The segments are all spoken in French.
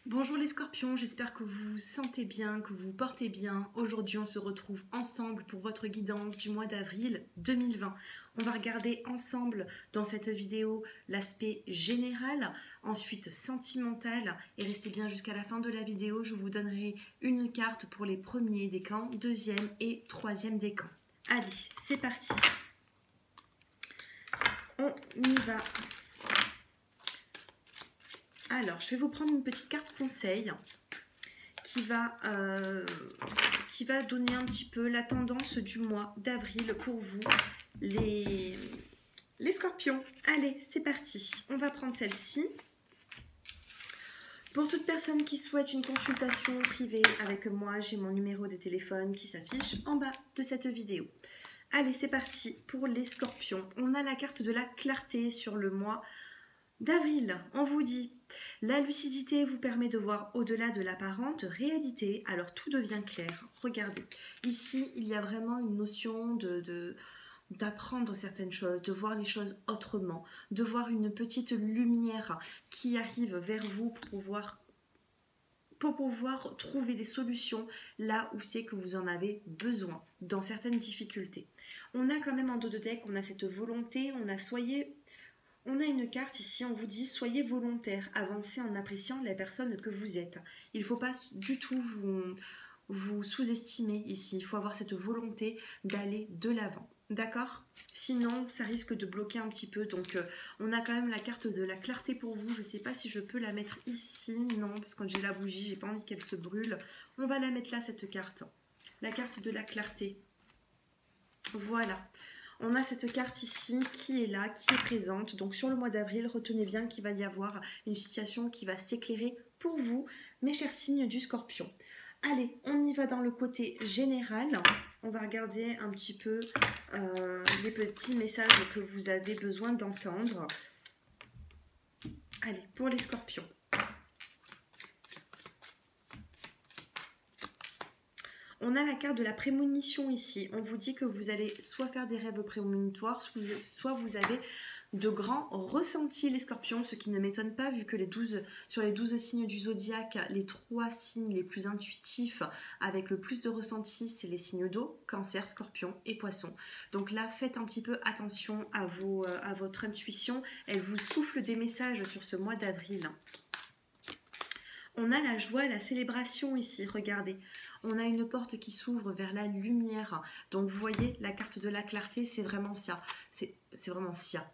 Bonjour les scorpions, j'espère que vous vous sentez bien, que vous vous portez bien. Aujourd'hui, on se retrouve ensemble pour votre guidance du mois d'avril 2020. On va regarder ensemble dans cette vidéo l'aspect général, ensuite sentimental. Et restez bien jusqu'à la fin de la vidéo, je vous donnerai une carte pour les premiers décans, deuxième et troisième décans. Allez, c'est parti. On y va. Alors, je vais vous prendre une petite carte conseil qui va donner un petit peu la tendance du mois d'avril pour vous, les scorpions. Allez, c'est parti. On va prendre celle-ci. Pour toute personne qui souhaite une consultation privée avec moi, j'ai mon numéro de téléphone qui s'affiche en bas de cette vidéo. Allez, c'est parti pour les scorpions. On a la carte de la clarté sur le mois d'avril. On vous dit: la lucidité vous permet de voir au-delà de l'apparente réalité, alors tout devient clair. Regardez, ici il y a vraiment une notion d'apprendre certaines choses, de voir les choses autrement, de voir une petite lumière qui arrive vers vous pour pouvoir trouver des solutions là où c'est que vous en avez besoin, dans certaines difficultés. On a quand même en dos de deck, on a cette volonté, on a une carte ici, on vous dit: soyez volontaire, avancez en appréciant la personne que vous êtes. Il ne faut pas du tout vous sous-estimer ici, il faut avoir cette volonté d'aller de l'avant. D'accord? Sinon, ça risque de bloquer un petit peu. Donc, on a quand même la carte de la clarté pour vous. Je ne sais pas si je peux la mettre ici. Non, parce que quand j'ai la bougie, j'ai pas envie qu'elle se brûle. On va la mettre là, cette carte. La carte de la clarté. Voilà. On a cette carte ici qui est là, qui est présente. Donc sur le mois d'avril, retenez bien qu'il va y avoir une situation qui va s'éclairer pour vous, mes chers signes du Scorpion. Allez, on y va dans le côté général. On va regarder un petit peu les petits messages que vous avez besoin d'entendre. Allez, pour les Scorpions. On a la carte de la prémonition ici. On vous dit que vous allez soit faire des rêves prémonitoires, soit vous avez de grands ressentis, les scorpions, ce qui ne m'étonne pas vu que sur les 12 signes du zodiaque, les 3 signes les plus intuitifs avec le plus de ressentis, c'est les signes d'eau, cancer, scorpion et poisson. Donc là, faites un petit peu attention à votre intuition. Elle vous souffle des messages sur ce mois d'avril. On a la joie, la célébration ici, regardez. On a une porte qui s'ouvre vers la lumière. Donc vous voyez, la carte de la clarté, c'est vraiment ça. C'est vraiment ça.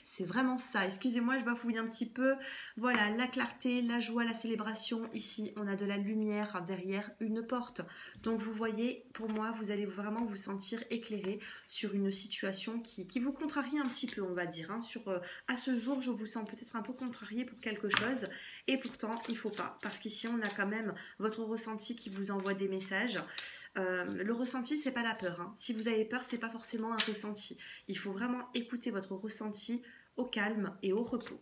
C'est vraiment ça. Excusez-moi, je bafouille un petit peu. Voilà, la clarté, la joie, la célébration. Ici, on a de la lumière derrière une porte. Donc vous voyez, pour moi, vous allez vraiment vous sentir éclairé sur une situation qui vous contrarie un petit peu, on va dire. Hein. À ce jour, je vous sens peut-être un peu contrarié pour quelque chose. Et pourtant, il ne faut pas. Parce qu'ici, on a quand même votre ressenti qui vous envoie des messages. Le ressenti, c'est pas la peur. Hein. Si vous avez peur, c'est pas forcément un ressenti. Il faut vraiment écouter votre ressenti au calme et au repos.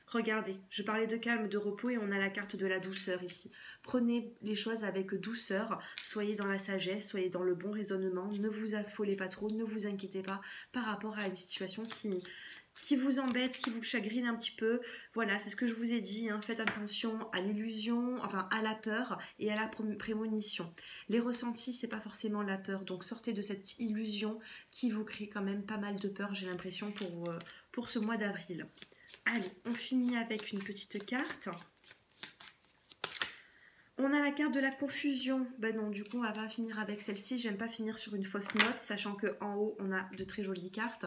Regardez, je parlais de calme, de repos et on a la carte de la douceur ici. Prenez les choses avec douceur, soyez dans la sagesse, soyez dans le bon raisonnement, ne vous affolez pas trop, ne vous inquiétez pas par rapport à une situation qui vous embête, qui vous chagrine un petit peu. Voilà, c'est ce que je vous ai dit, hein. Faites attention à l'illusion, enfin à la peur et à la prémonition. Les ressentis, c'est pas forcément la peur, donc sortez de cette illusion qui vous crée quand même pas mal de peur, j'ai l'impression, pour ce mois d'avril. Allez, on finit avec une petite carte. On a la carte de la confusion. Ben non, du coup, on va pas finir avec celle-ci. J'aime pas finir sur une fausse note, sachant qu'en haut, on a de très jolies cartes.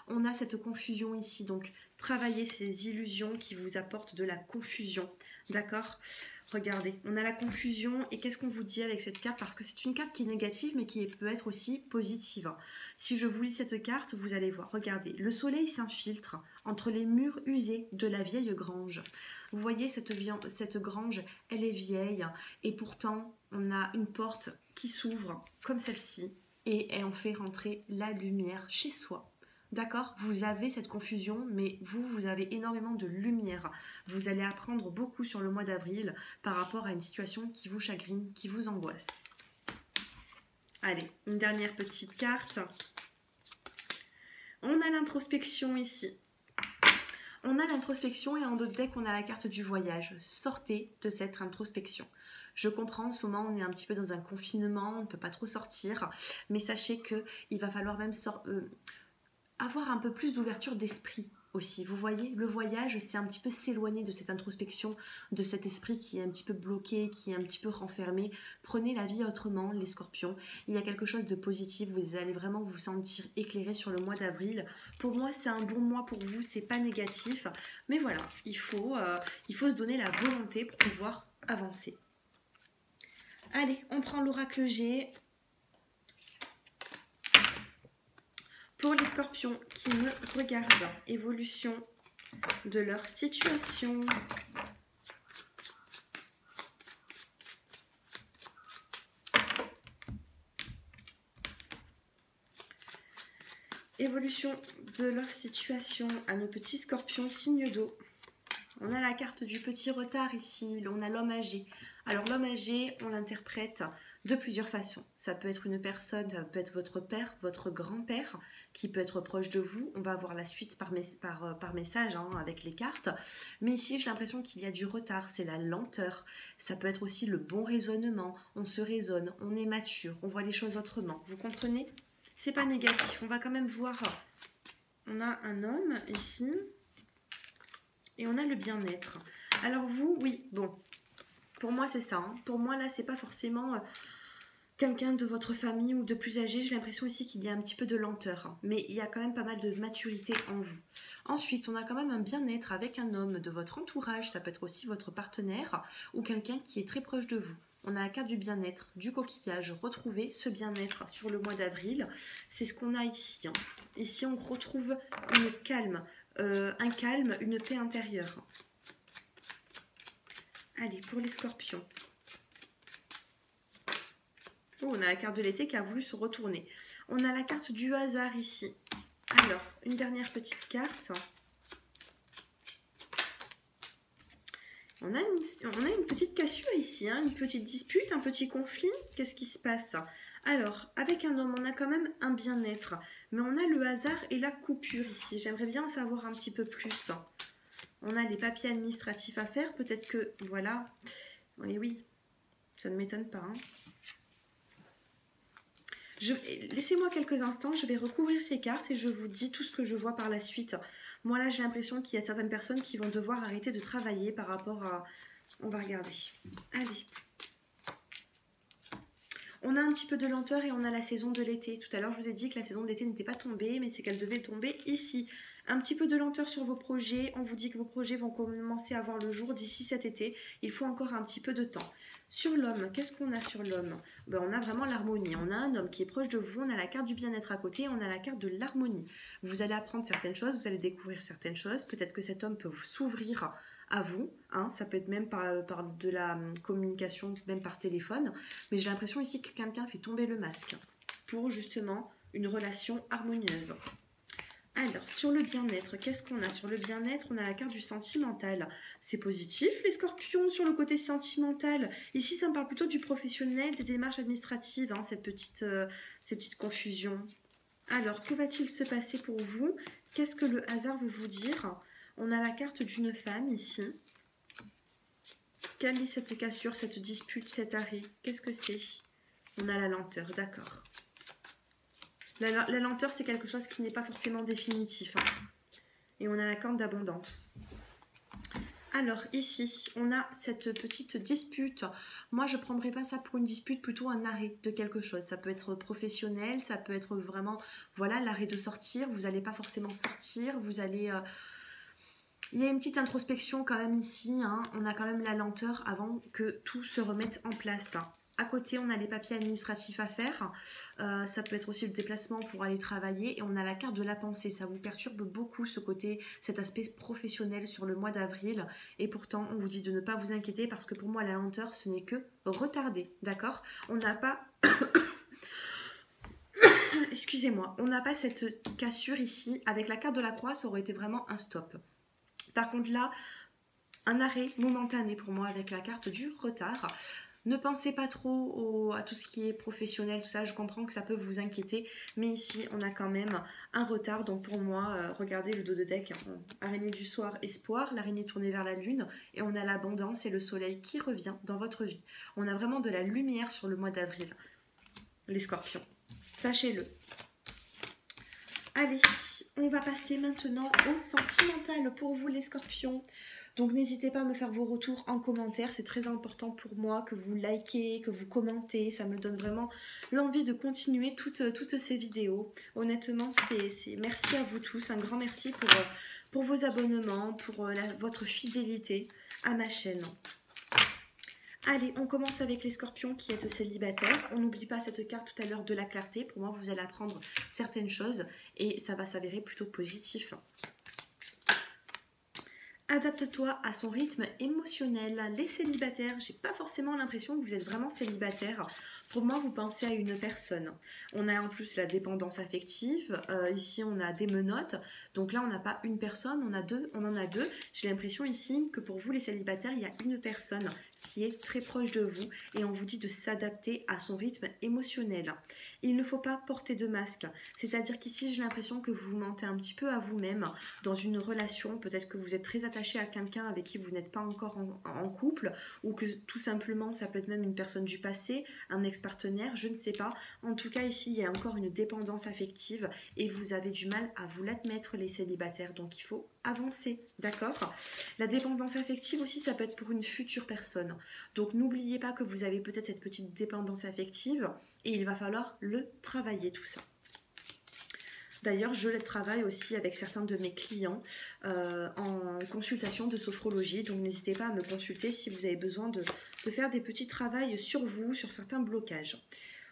On a cette confusion ici. Donc, travaillez ces illusions qui vous apportent de la confusion. D'accord ? Regardez, on a la confusion. Et qu'est-ce qu'on vous dit avec cette carte? Parce que c'est une carte qui est négative, mais qui peut être aussi positive. Si je vous lis cette carte, vous allez voir. Regardez, le soleil s'infiltre entre les murs usés de la vieille grange. Vous voyez, cette grange, elle est vieille et pourtant, on a une porte qui s'ouvre comme celle-ci et elle en fait rentrer la lumière chez soi. D'accord? Vous avez cette confusion, mais vous avez énormément de lumière. Vous allez apprendre beaucoup sur le mois d'avril par rapport à une situation qui vous chagrine, qui vous angoisse. Allez, une dernière petite carte. On a l'introspection ici. On a l'introspection et en d'autres decks, on a la carte du voyage. Sortez de cette introspection. Je comprends, en ce moment, on est un petit peu dans un confinement, on ne peut pas trop sortir, mais sachez qu'il va falloir même avoir un peu plus d'ouverture d'esprit aussi. Vous voyez, le voyage, c'est un petit peu s'éloigner de cette introspection, de cet esprit qui est un petit peu bloqué, qui est un petit peu renfermé. Prenez la vie autrement, les scorpions. Il y a quelque chose de positif, vous allez vraiment vous sentir éclairé sur le mois d'avril. Pour moi, c'est un bon mois pour vous, c'est pas négatif. Mais voilà, il faut se donner la volonté pour pouvoir avancer. Allez, on prend l'oracle G. Pour les scorpions qui me regardent, évolution de leur situation. Évolution de leur situation à nos petits scorpions, signe d'eau. On a la carte du petit retard ici, on a l'homme âgé. Alors l'homme âgé, on l'interprète de plusieurs façons. Ça peut être une personne, ça peut être votre père, votre grand-père, qui peut être proche de vous. On va avoir la suite par message avec les cartes. Mais ici, j'ai l'impression qu'il y a du retard, c'est la lenteur. Ça peut être aussi le bon raisonnement. On se raisonne, on est mature, on voit les choses autrement. Vous comprenez? C'est pas négatif. On va quand même voir. On a un homme ici. Et on a le bien-être. Alors vous, oui, bon. Pour moi, c'est ça. Hein. Pour moi, là, c'est pas forcément quelqu'un de votre famille ou de plus âgé. J'ai l'impression ici qu'il y a un petit peu de lenteur. Hein. Mais il y a quand même pas mal de maturité en vous. Ensuite, on a quand même un bien-être avec un homme de votre entourage. Ça peut être aussi votre partenaire ou quelqu'un qui est très proche de vous. On a la carte du bien-être, du coquillage. Retrouver ce bien-être sur le mois d'avril. C'est ce qu'on a ici. Hein. Ici, on retrouve un calme, une paix intérieure. Allez, pour les scorpions. Oh, on a la carte de l'été qui a voulu se retourner. On a la carte du hasard ici. Alors, une dernière petite carte. On a une petite cassure ici, hein, une petite dispute, un petit conflit. Qu'est-ce qui se passe? Alors, avec un homme, on a quand même un bien-être. Mais on a le hasard et la coupure ici. J'aimerais bien en savoir un petit peu plus. On a les papiers administratifs à faire. Peut-être que, voilà. Oui, oui. Ça ne m'étonne pas. Hein. Laissez-moi quelques instants. Je vais recouvrir ces cartes et je vous dis tout ce que je vois par la suite. Moi, là, j'ai l'impression qu'il y a certaines personnes qui vont devoir arrêter de travailler par rapport à... On va regarder. Allez. On a un petit peu de lenteur et on a la saison de l'été. Tout à l'heure, je vous ai dit que la saison de l'été n'était pas tombée, mais c'est qu'elle devait tomber ici. Un petit peu de lenteur sur vos projets. On vous dit que vos projets vont commencer à voir le jour d'ici cet été. Il faut encore un petit peu de temps. Sur l'homme, qu'est-ce qu'on a sur l'homme? On a vraiment l'harmonie. On a un homme qui est proche de vous. On a la carte du bien-être à côté. On a la carte de l'harmonie. Vous allez apprendre certaines choses. Vous allez découvrir certaines choses. Peut-être que cet homme peut s'ouvrir à vous, hein, ça peut être même par de la communication, même par téléphone, mais j'ai l'impression ici que quelqu'un fait tomber le masque pour justement une relation harmonieuse. Alors, sur le bien-être, qu'est-ce qu'on a? Sur le bien-être, on a la carte du sentimental. C'est positif, les scorpions, sur le côté sentimental. Ici, ça me parle plutôt du professionnel, des démarches administratives, hein, ces petites confusions. Alors, que va-t-il se passer pour vous? Qu'est-ce que le hasard veut vous dire? On a la carte d'une femme ici. Quelle est cette cassure, cette dispute, cet arrêt? Qu'est-ce que c'est? On a la lenteur, d'accord. La lenteur, c'est quelque chose qui n'est pas forcément définitif. Hein. Et on a la carte d'abondance. Alors, ici, on a cette petite dispute. Moi, je ne prendrais pas ça pour une dispute, plutôt un arrêt de quelque chose. Ça peut être professionnel, ça peut être vraiment, voilà, l'arrêt de sortir. Vous n'allez pas forcément sortir, vous allez... Il y a une petite introspection quand même ici, hein. On a quand même la lenteur avant que tout se remette en place. À côté, on a les papiers administratifs à faire. Ça peut être aussi le déplacement pour aller travailler. Et on a la carte de la pensée. Ça vous perturbe beaucoup ce côté, cet aspect professionnel sur le mois d'avril. Et pourtant, on vous dit de ne pas vous inquiéter parce que pour moi, la lenteur, ce n'est que retardé. D'accord? On n'a pas... Excusez-moi. On n'a pas cette cassure ici. Avec la carte de la croix, ça aurait été vraiment un stop. Par contre là, un arrêt momentané pour moi avec la carte du retard. Ne pensez pas trop à tout ce qui est professionnel, tout ça. Je comprends que ça peut vous inquiéter. Mais ici, on a quand même un retard. Donc pour moi, regardez le dos de deck. Araignée du soir, espoir. L'araignée tournée vers la lune. Et on a l'abondance et le soleil qui revient dans votre vie. On a vraiment de la lumière sur le mois d'avril. Les scorpions. Sachez-le. Allez, on va passer maintenant au sentimental pour vous les scorpions. Donc n'hésitez pas à me faire vos retours en commentaire, c'est très important pour moi que vous likez, que vous commentez, ça me donne vraiment l'envie de continuer toutes ces vidéos. Honnêtement, c'est merci à vous tous, un grand merci pour vos abonnements, pour votre fidélité à ma chaîne. Allez, on commence avec les scorpions qui êtes célibataires. On n'oublie pas cette carte tout à l'heure de la clarté. Pour moi, vous allez apprendre certaines choses et ça va s'avérer plutôt positif. Adapte-toi à son rythme émotionnel. Les célibataires, j'ai pas forcément l'impression que vous êtes vraiment célibataire. Pour moi, vous pensez à une personne. On a en plus la dépendance affective. Ici, on a des menottes. Donc là, on n'a pas une personne, on en a deux. J'ai l'impression ici que pour vous, les célibataires, il y a une personne qui est très proche de vous et on vous dit de s'adapter à son rythme émotionnel. Il ne faut pas porter de masque. C'est-à-dire qu'ici, j'ai l'impression que vous mentez un petit peu à vous-même dans une relation. Peut-être que vous êtes très attaché à quelqu'un avec qui vous n'êtes pas encore en couple ou que tout simplement, ça peut être même une personne du passé, un ex-partenaire, je ne sais pas. En tout cas, ici, il y a encore une dépendance affective et vous avez du mal à vous l'admettre, les célibataires. Donc, il faut avancer, d'accord? La dépendance affective aussi, ça peut être pour une future personne. Donc, n'oubliez pas que vous avez peut-être cette petite dépendance affective et il va falloir le travailler, tout ça. D'ailleurs, je le travaille aussi avec certains de mes clients en consultation de sophrologie. Donc, n'hésitez pas à me consulter si vous avez besoin de faire des petits travaux sur vous, sur certains blocages.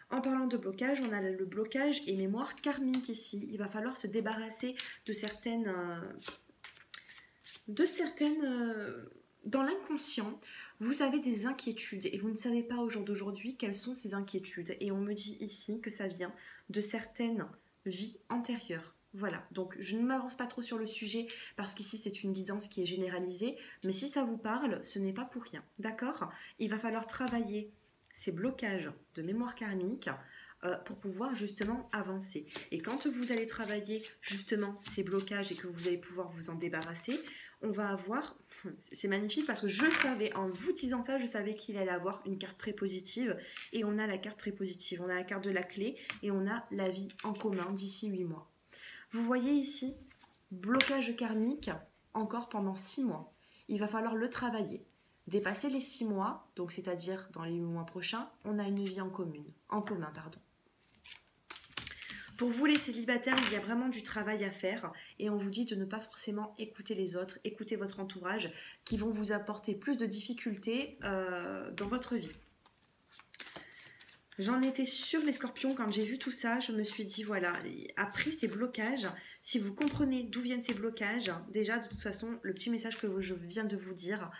En parlant de blocage, on a le blocage et mémoire karmique ici. Il va falloir se débarrasser de certaines dans l'inconscient, vous avez des inquiétudes et vous ne savez pas au jour d'aujourd'hui quelles sont ces inquiétudes. Et on me dit ici que ça vient de certaines vies antérieures. Voilà, donc je ne m'avance pas trop sur le sujet parce qu'ici c'est une guidance qui est généralisée. Mais si ça vous parle, ce n'est pas pour rien, d'accord? Il va falloir travailler ces blocages de mémoire karmique pour pouvoir justement avancer. Et quand vous allez travailler justement ces blocages et que vous allez pouvoir vous en débarrasser, on va avoir, c'est magnifique parce que je savais, en vous disant ça, je savais qu'il allait avoir une carte très positive et on a la carte très positive. On a la carte de la clé et on a la vie en commun d'ici 8 mois. Vous voyez ici, blocage karmique encore pendant 6 mois. Il va falloir le travailler. Dépasser les 6 mois, donc c'est-à-dire dans les 8 mois prochains, on a une vie en commun. Pour vous les célibataires, il y a vraiment du travail à faire et on vous dit de ne pas forcément écouter les autres, écouter votre entourage qui vont vous apporter plus de difficultés dans votre vie. J'en étais sûre les scorpions quand j'ai vu tout ça, je me suis dit voilà, après ces blocages, si vous comprenez d'où viennent ces blocages, déjà de toute façon le petit message que je viens de vous dire,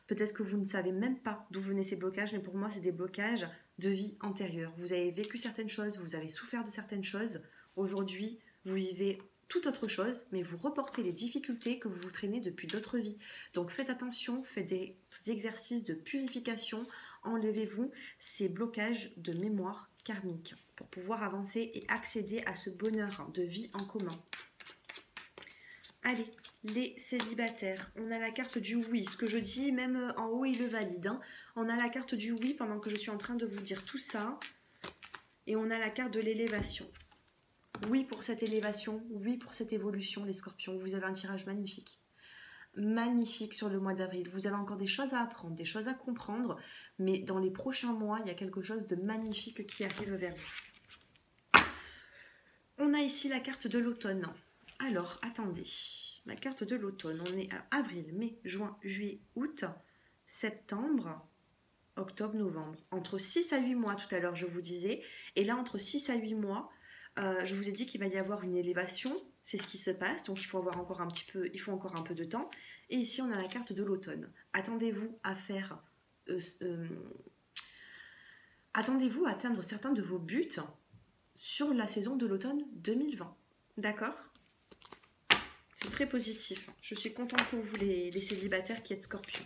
peut-être que vous ne savez même pas d'où venaient ces blocages, mais pour moi c'est des blocages de vie antérieure. Vous avez vécu certaines choses, vous avez souffert de certaines choses, aujourd'hui vous vivez toute autre chose, mais vous reportez les difficultés que vous vous traînez depuis d'autres vies. Donc faites attention, faites des exercices de purification, enlevez-vous ces blocages de mémoire karmique pour pouvoir avancer et accéder à ce bonheur de vie en commun. Allez, les célibataires, on a la carte du oui, ce que je dis, même en haut il le valide. Hein. On a la carte du oui pendant que je suis en train de vous dire tout ça. Et on a la carte de l'élévation. Oui pour cette élévation, oui pour cette évolution les scorpions, vous avez un tirage magnifique. Magnifique sur le mois d'avril, vous avez encore des choses à apprendre, des choses à comprendre, mais dans les prochains mois, il y a quelque chose de magnifique qui arrive vers vous. On a ici la carte de l'automne. Alors, attendez, la carte de l'automne, on est à avril, mai, juin, juillet, août, septembre, octobre, novembre. Entre 6 à 8 mois tout à l'heure, je vous disais, et là, entre 6 à 8 mois, je vous ai dit qu'il va y avoir une élévation, c'est ce qui se passe, donc il faut encore un peu de temps. Et ici, on a la carte de l'automne. Attendez-vous à faire... attendez-vous à atteindre certains de vos buts sur la saison de l'automne 2020. D'accord ? C'est très positif. Je suis contente pour vous les célibataires qui êtes scorpions.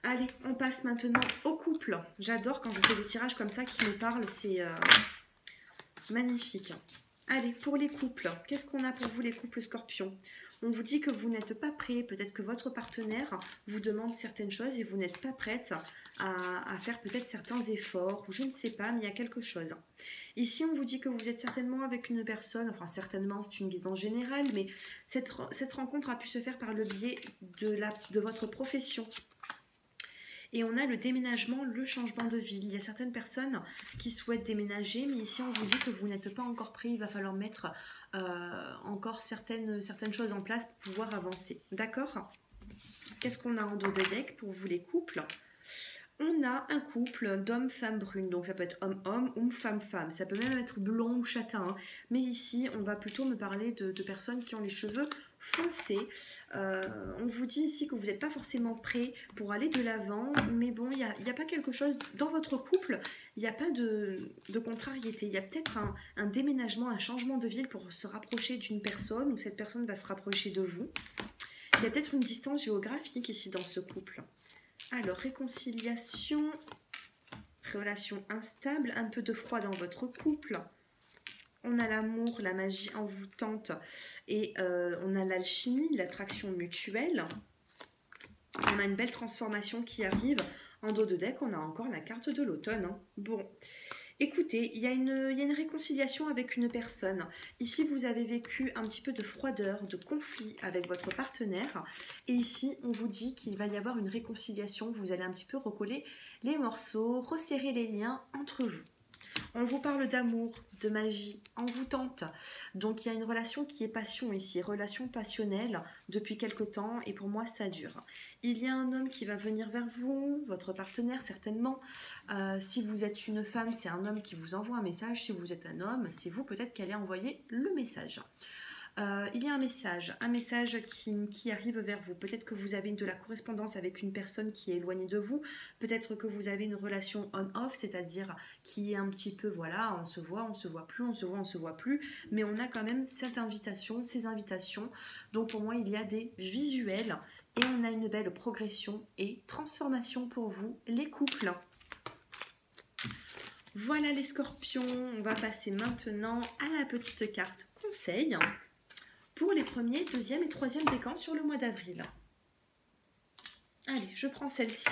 Allez, on passe maintenant au couple. J'adore quand je fais des tirages comme ça qui me parlent, c'est magnifique. Allez, pour les couples, qu'est-ce qu'on a pour vous les couples scorpions? On vous dit que vous n'êtes pas prêt, peut-être que votre partenaire vous demande certaines choses et vous n'êtes pas prête à faire peut-être certains efforts, ou je ne sais pas, mais il y a quelque chose. Ici, on vous dit que vous êtes certainement avec une personne, enfin certainement, c'est une guidance générale, mais cette rencontre a pu se faire par le biais de votre profession. Et on a le déménagement, le changement de ville. Il y a certaines personnes qui souhaitent déménager, mais ici on vous dit que vous n'êtes pas encore prêt. Il va falloir mettre encore certaines choses en place pour pouvoir avancer. D'accord? Qu'est-ce qu'on a en dos de deck pour vous les couples? On a un couple d'hommes, femmes brunes. Donc ça peut être homme-homme ou femme-femme. Ça peut même être blond ou châtain. Hein. Mais ici, on va plutôt me parler de personnes qui ont les cheveux foncés. On vous dit ici que vous n'êtes pas forcément prêt pour aller de l'avant. Mais bon, il n'y a pas quelque chose dans votre couple. Il n'y a pas de contrariété. Il y a peut-être un déménagement, un changement de ville pour se rapprocher d'une personne ou cette personne va se rapprocher de vous. Il y a peut-être une distance géographique ici dans ce couple. Alors, réconciliation, relation instable, un peu de froid dans votre couple. On a l'amour, la magie envoûtante et on a l'alchimie, l'attraction mutuelle. On a une belle transformation qui arrive. En dos de deck, on a encore la carte de l'automne. Hein. Bon, écoutez, il y a une réconciliation avec une personne. Ici, vous avez vécu un petit peu de froideur, de conflit avec votre partenaire. Et ici, on vous dit qu'il va y avoir une réconciliation. Vous allez un petit peu recoller les morceaux, resserrer les liens entre vous. On vous parle d'amour, de magie envoûtante. Donc, il y a une relation qui est passion ici, relation passionnelle depuis quelque temps et pour moi, ça dure. Il y a un homme qui va venir vers vous, votre partenaire certainement. Si vous êtes une femme, c'est un homme qui vous envoie un message. Si vous êtes un homme, c'est vous peut-être qui allez envoyer le message. Il y a un message qui arrive vers vous. Peut-être que vous avez de la correspondance avec une personne qui est éloignée de vous. Peut-être que vous avez une relation on-off, c'est-à-dire qui est un petit peu, voilà, on se voit plus, on se voit plus. Mais on a quand même cette invitation, ces invitations. Donc pour moi, il y a des visuels et on a une belle progression et transformation pour vous, les couples. Voilà les scorpions. On va passer maintenant à la petite carte conseil pour les premiers, deuxième et troisième décans sur le mois d'avril. Allez, je prends celle-ci.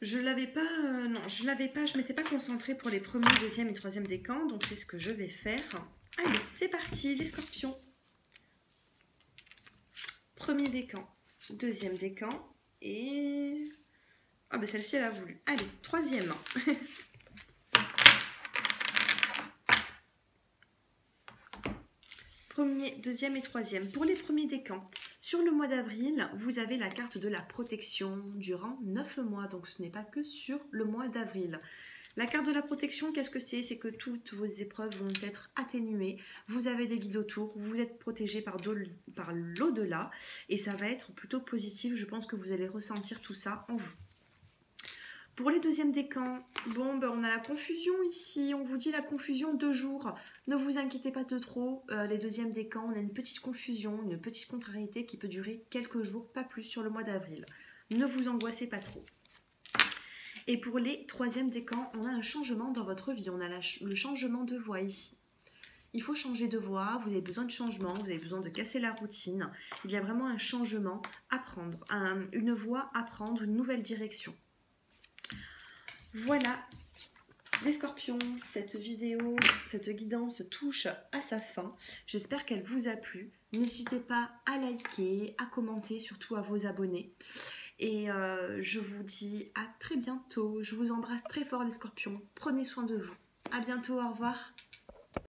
Je m'étais pas concentrée pour les premiers, deuxième et troisième décans, donc c'est ce que je vais faire. Allez, c'est parti, les scorpions. Premier décan. Deuxième décan et... Ah ben celle-ci elle a voulu. Allez, troisième. Premier, deuxième et troisième. Pour les premiers décans, sur le mois d'avril, vous avez la carte de la protection durant 9 mois. Donc ce n'est pas que sur le mois d'avril. La carte de la protection, qu'est-ce que c'est? C'est que toutes vos épreuves vont être atténuées. Vous avez des guides autour, vous êtes protégé par l'au-delà et ça va être plutôt positif. Je pense que vous allez ressentir tout ça en vous. Pour les deuxièmes décans, bon, ben on a la confusion ici. On vous dit la confusion 2 jours. Ne vous inquiétez pas de trop. Les deuxièmes décans, on a une petite confusion, une petite contrariété qui peut durer quelques jours, pas plus sur le mois d'avril. Ne vous angoissez pas trop. Et pour les troisièmes décans, on a un changement dans votre vie. On a le changement de voie ici. Il faut changer de voie, vous avez besoin de changement, vous avez besoin de casser la routine. Il y a vraiment un changement à prendre, une voie à prendre, une nouvelle direction. Voilà, les scorpions, cette vidéo, cette guidance touche à sa fin. J'espère qu'elle vous a plu. N'hésitez pas à liker, à commenter, surtout à vos abonnés. Et je vous dis à très bientôt. Je vous embrasse très fort les scorpions. Prenez soin de vous. À bientôt, au revoir.